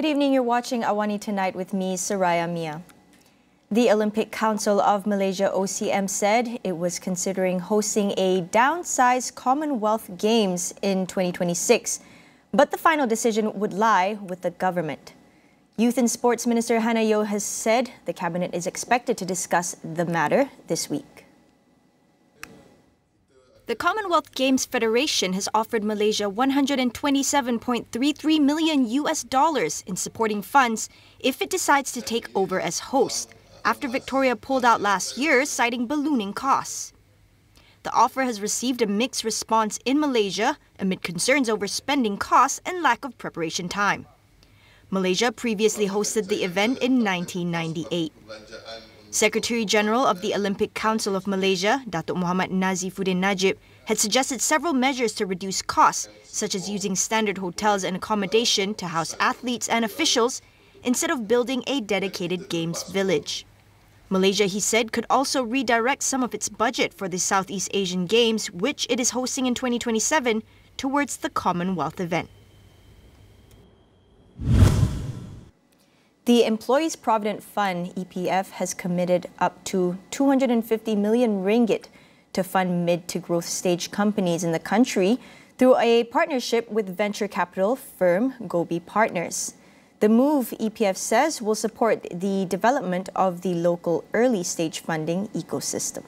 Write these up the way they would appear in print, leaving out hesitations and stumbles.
Good evening, you're watching AWANI Tonight with me, Saraya Mia. The Olympic Council of Malaysia OCM said it was considering hosting a downsized Commonwealth Games in 2026, but the final decision would lie with the government. Youth and Sports Minister Hannah Yeoh has said the cabinet is expected to discuss the matter this week. The Commonwealth Games Federation has offered Malaysia $127.33 million in supporting funds if it decides to take over as host, after Victoria pulled out last year, citing ballooning costs. The offer has received a mixed response in Malaysia amid concerns over spending costs and lack of preparation time. Malaysia previously hosted the event in 1998. Secretary-General of the Olympic Council of Malaysia, Datuk Muhammad Nazifuddin Najib, had suggested several measures to reduce costs, such as using standard hotels and accommodation to house athletes and officials instead of building a dedicated games village. Malaysia, he said, could also redirect some of its budget for the Southeast Asian Games, which it is hosting in 2027, towards the Commonwealth event. The Employees Provident Fund, EPF, has committed up to 250 million ringgit to fund mid to growth stage companies in the country through a partnership with venture capital firm Gobi Partners. The move, EPF says, will support the development of the local early stage funding ecosystem.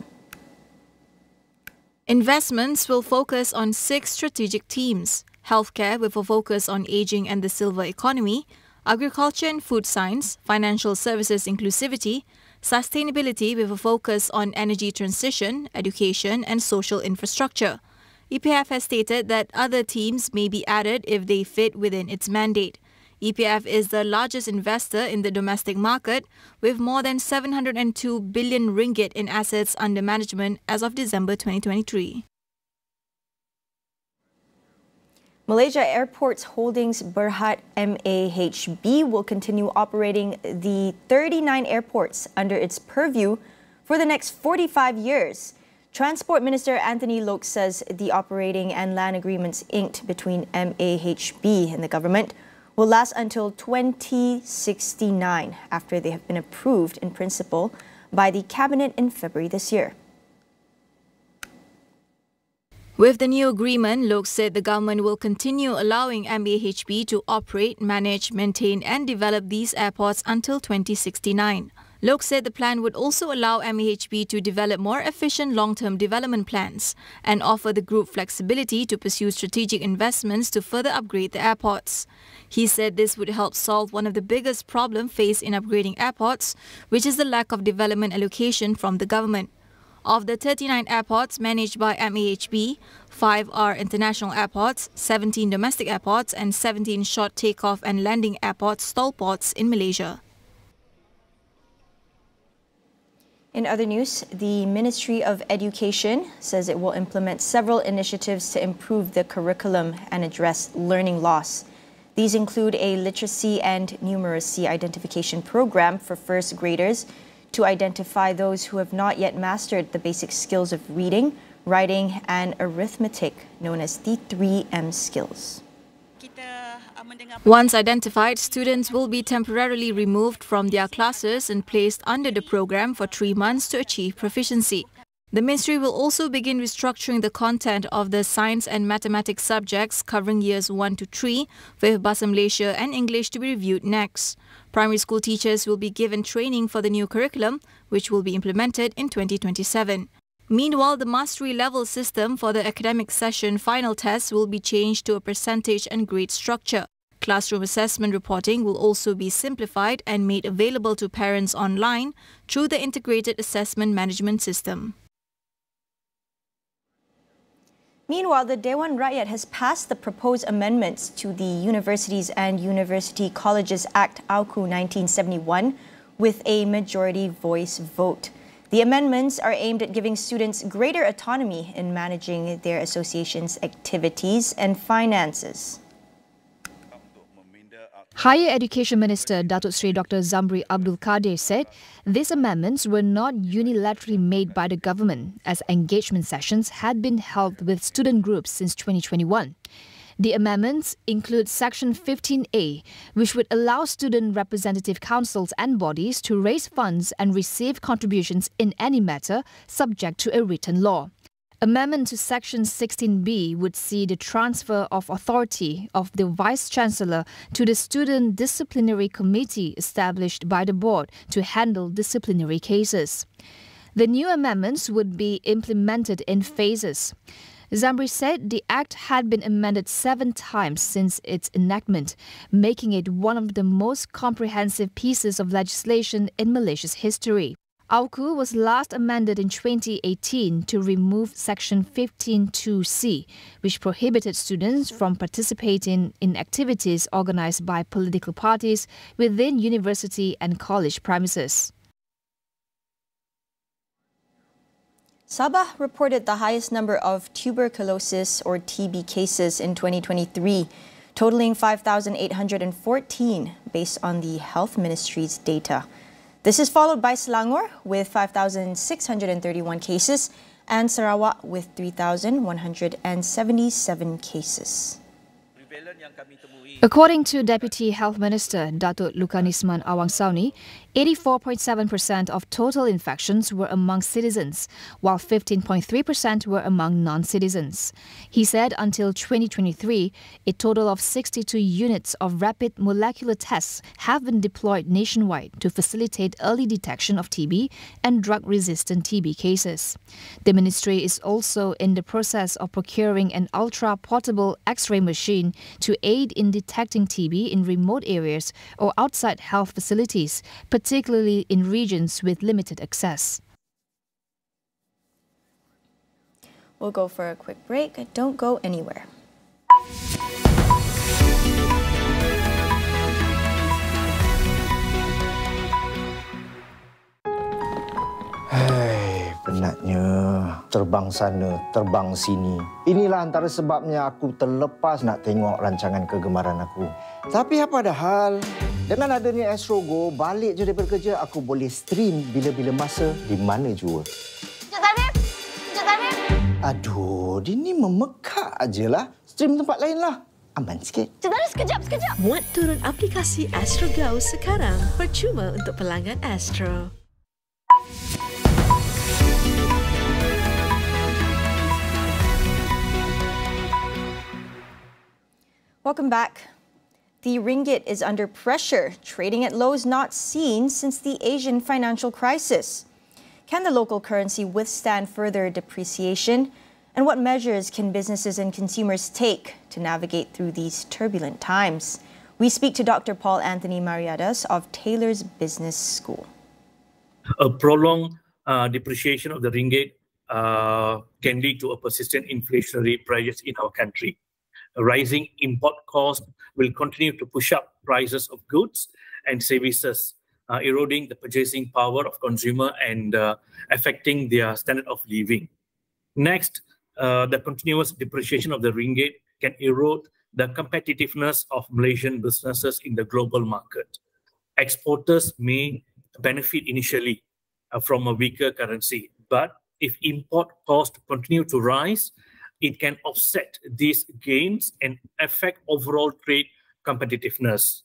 Investments will focus on 6 strategic themes: healthcare with a focus on aging and the silver economy, agriculture and food science, financial services inclusivity, sustainability with a focus on energy transition, education and social infrastructure. EPF has stated that other themes may be added if they fit within its mandate. EPF is the largest investor in the domestic market with more than 702 billion ringgit in assets under management as of December 2023. Malaysia Airports Holdings Berhad MAHB will continue operating the 39 airports under its purview for the next 45 years. Transport Minister Anthony Loke says the operating and land agreements inked between MAHB and the government will last until 2069 after they have been approved in principle by the Cabinet in February this year. With the new agreement, Loke said the government will continue allowing MAHB to operate, manage, maintain and develop these airports until 2069. Loke said the plan would also allow MAHB to develop more efficient long-term development plans and offer the group flexibility to pursue strategic investments to further upgrade the airports. He said this would help solve one of the biggest problems faced in upgrading airports, which is the lack of development allocation from the government. Of the 39 airports managed by MAHB, 5 are international airports, 17 domestic airports and 17 short takeoff and landing airports, stall ports in Malaysia. In other news, the Ministry of Education says it will implement several initiatives to improve the curriculum and address learning loss. These include a literacy and numeracy identification program for first graders to identify those who have not yet mastered the basic skills of reading, writing and arithmetic, known as the 3M skills. Once identified, students will be temporarily removed from their classes and placed under the program for 3 months to achieve proficiency. The ministry will also begin restructuring the content of the science and mathematics subjects covering years 1 to 3, with Bahasa Malaysia and English to be reviewed next. Primary school teachers will be given training for the new curriculum, which will be implemented in 2027. Meanwhile, the mastery level system for the academic session final tests will be changed to a percentage and grade structure. Classroom assessment reporting will also be simplified and made available to parents online through the integrated assessment management system. Meanwhile, the Dewan Rakyat has passed the proposed amendments to the Universities and University Colleges Act AUKU 1971 with a majority voice vote. The amendments are aimed at giving students greater autonomy in managing their association's activities and finances. Higher Education Minister Datuk Seri Dr. Zamri Abdul Kadir said these amendments were not unilaterally made by the government, as engagement sessions had been held with student groups since 2021. The amendments include Section 15A, which would allow student representative councils and bodies to raise funds and receive contributions in any matter subject to a written law. Amendment to Section 16B would see the transfer of authority of the Vice-Chancellor to the Student Disciplinary Committee established by the board to handle disciplinary cases. The new amendments would be implemented in phases. Zambri said the act had been amended 7 times since its enactment, making it one of the most comprehensive pieces of legislation in Malaysia's history. AWKU was last amended in 2018 to remove Section 15(2)(c), which prohibited students from participating in activities organized by political parties within university and college premises. Sabah reported the highest number of tuberculosis or TB cases in 2023, totaling 5,814 based on the Health Ministry's data. This is followed by Selangor with 5,631 cases and Sarawak with 3,177 cases. According to Deputy Health Minister Datuk Lukanisman Awangsauni, 84.7% of total infections were among citizens, while 15.3% were among non-citizens. He said until 2023, a total of 62 units of rapid molecular tests have been deployed nationwide to facilitate early detection of TB and drug-resistant TB cases. The ministry is also in the process of procuring an ultra-portable X-ray machine to aid in detecting TB in remote areas or outside health facilities, particularly in regions with limited access. We'll go for a quick break. Don't go anywhere. Penatnya, terbang sana, terbang sini. Inilah antara sebabnya aku terlepas nak tengok rancangan kegemaran aku. Tapi apa dah hal? Dengan adanya Astro Go, balik je daripada kerja, aku boleh stream bila-bila masa di mana jua. Encik Tarmim! Encik Tarmim! Aduh, dia ni memekak ajalah. Stream tempat lain lah. Aman sikit. Encik Tarmim, sekejap! Muat turun aplikasi Astro Go sekarang. Percuma untuk pelanggan Astro. Welcome back. The ringgit is under pressure, trading at lows not seen since the Asian financial crisis. Can the local currency withstand further depreciation? And what measures can businesses and consumers take to navigate through these turbulent times? We speak to Dr. Paul Anthony Mariadas of Taylor's Business School. A prolonged depreciation of the ringgit can lead to a persistent inflationary pressures in our country. A rising import cost will continue to push up prices of goods and services, eroding the purchasing power of consumer and affecting their standard of living. Next, the continuous depreciation of the ringgit can erode the competitiveness of Malaysian businesses in the global market. Exporters may benefit initially from a weaker currency, but if import costs continue to rise, it can offset these gains and affect overall trade competitiveness.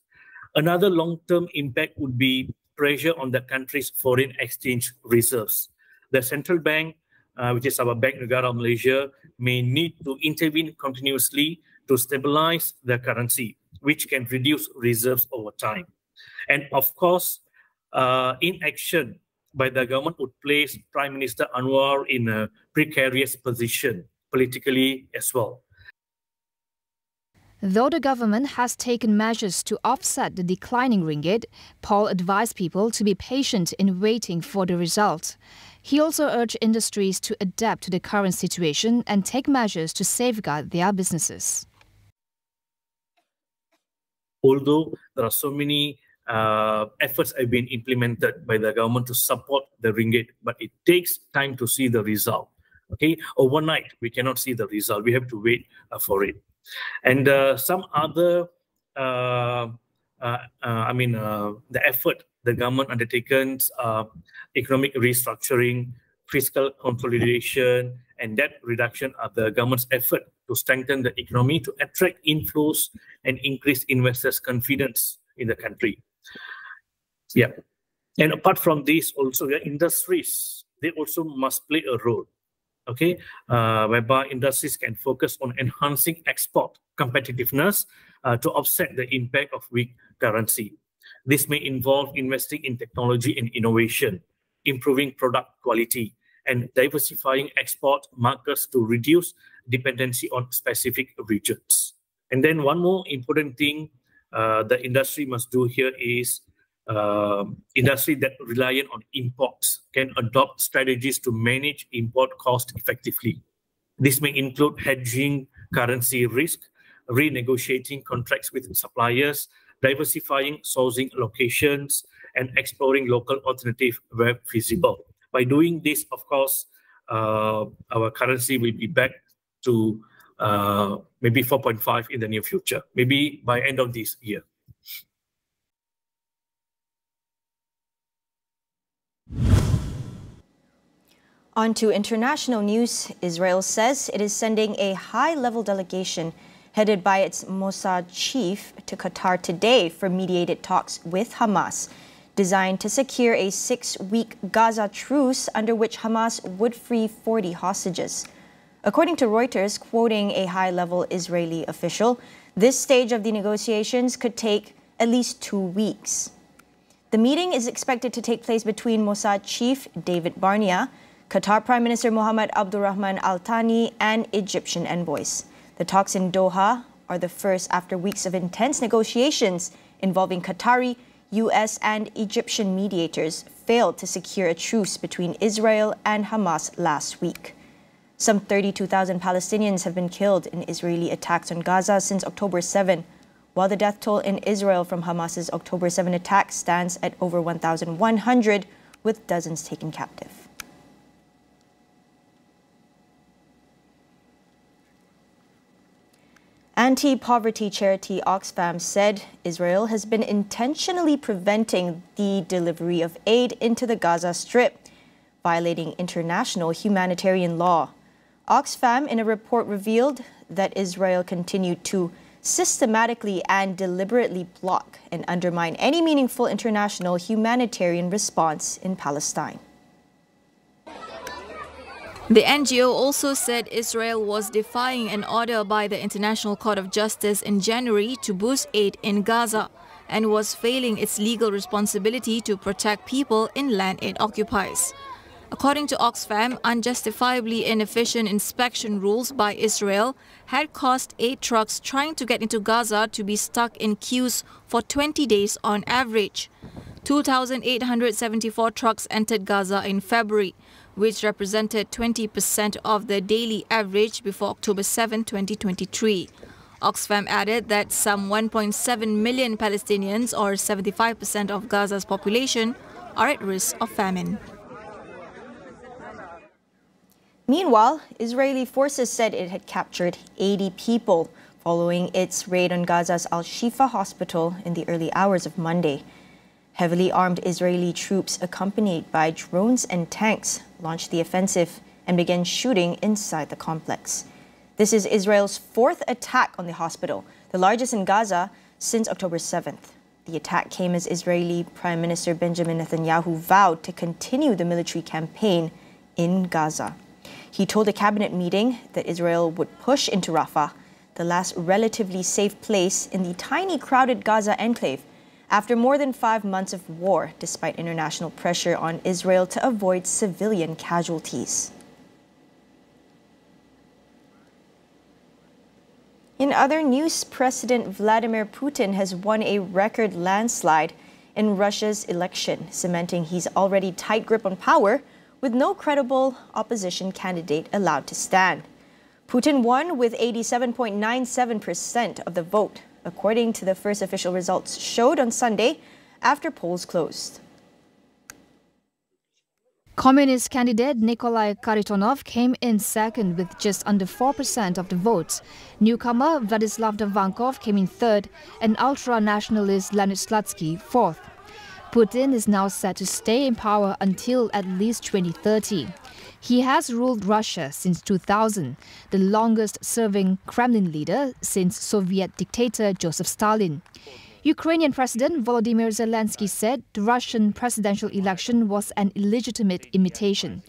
Another long-term impact would be pressure on the country's foreign exchange reserves. The central bank, which is our Bank Negara Malaysia, may need to intervene continuously to stabilize the currency, which can reduce reserves over time. And of course, inaction by the government would place Prime Minister Anwar in a precarious position politically as well. Though the government has taken measures to offset the declining ringgit, Paul advised people to be patient in waiting for the result. He also urged industries to adapt to the current situation and take measures to safeguard their businesses. Although there are so many efforts have been implemented by the government to support the ringgit, but it takes time to see the result. Okay, overnight we cannot see the result. We have to wait for it. And some other, the effort the government undertakes, economic restructuring, fiscal consolidation, and debt reduction are the government's effort to strengthen the economy, to attract inflows and increase investors' confidence in the country. Yeah. And apart from this, also the industries, they also must play a role, okay, whereby industries can focus on enhancing export competitiveness to offset the impact of weak currency. This may involve investing in technology and innovation, improving product quality, and diversifying export markets to reduce dependency on specific regions. And then one more important thing the industry must do here is industry that reliant on imports can adopt strategies to manage import cost effectively. This may include hedging currency risk, renegotiating contracts with suppliers, diversifying sourcing locations, and exploring local alternatives where feasible. By doing this, of course, our currency will be back to maybe 4.5 in the near future, maybe by end of this year. On to international news. Israel says it is sending a high-level delegation headed by its Mossad chief to Qatar today for mediated talks with Hamas, designed to secure a 6-week Gaza truce under which Hamas would free 40 hostages. According to Reuters, quoting a high-level Israeli official, this stage of the negotiations could take at least 2 weeks. The meeting is expected to take place between Mossad chief David Barnea, Qatar Prime Minister Mohammed Abdulrahman Al Thani, and Egyptian envoys. The talks in Doha are the first after weeks of intense negotiations involving Qatari, U.S. and Egyptian mediators failed to secure a truce between Israel and Hamas last week. Some 32,000 Palestinians have been killed in Israeli attacks on Gaza since October 7, while the death toll in Israel from Hamas's October 7 attack stands at over 1,100, with dozens taken captive. Anti-poverty charity Oxfam said Israel has been intentionally preventing the delivery of aid into the Gaza Strip, violating international humanitarian law. Oxfam, in a report, revealed that Israel continued to systematically and deliberately block and undermine any meaningful international humanitarian response in Palestine. The NGO also said Israel was defying an order by the International Court of Justice in January to boost aid in Gaza and was failing its legal responsibility to protect people in land it occupies. According to Oxfam, unjustifiably inefficient inspection rules by Israel had caused aid trucks trying to get into Gaza to be stuck in queues for 20 days on average. 2,874 trucks entered Gaza in February, which represented 20% of the daily average before October 7, 2023. Oxfam added that some 1.7 million Palestinians, or 75% of Gaza's population, are at risk of famine. Meanwhile, Israeli forces said it had captured 80 people following its raid on Gaza's Al-Shifa hospital in the early hours of Monday. Heavily armed Israeli troops, accompanied by drones and tanks, launched the offensive and began shooting inside the complex. This is Israel's 4th attack on the hospital, the largest in Gaza since October 7th. The attack came as Israeli Prime Minister Benjamin Netanyahu vowed to continue the military campaign in Gaza. He told a cabinet meeting that Israel would push into Rafah, the last relatively safe place in the tiny, crowded Gaza enclave, after more than 5 months of war, despite international pressure on Israel to avoid civilian casualties. In other news, President Vladimir Putin has won a record landslide in Russia's election, cementing his already tight grip on power with no credible opposition candidate allowed to stand. Putin won with 87.97% of the vote, according to the first official results showed on Sunday after polls closed. Communist candidate Nikolai Kharitonov came in second with just under 4% of the votes. Newcomer Vladislav Davankov came in third and ultra-nationalist Leonid Slutsky fourth. Putin is now set to stay in power until at least 2030. He has ruled Russia since 2000, the longest-serving Kremlin leader since Soviet dictator Joseph Stalin. Ukrainian President Volodymyr Zelensky said the Russian presidential election was an illegitimate imitation.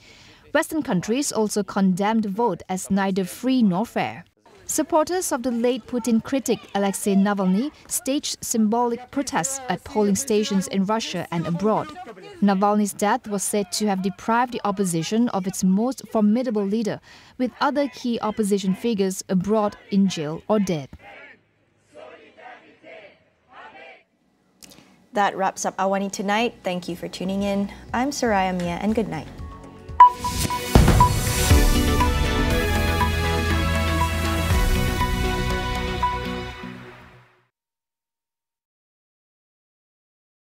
Western countries also condemned the vote as neither free nor fair. Supporters of the late Putin critic Alexei Navalny staged symbolic protests at polling stations in Russia and abroad. Navalny's death was said to have deprived the opposition of its most formidable leader, with other key opposition figures abroad in jail or dead. That wraps up AWANI tonight. Thank you for tuning in. I'm Saraya Mia, and good night.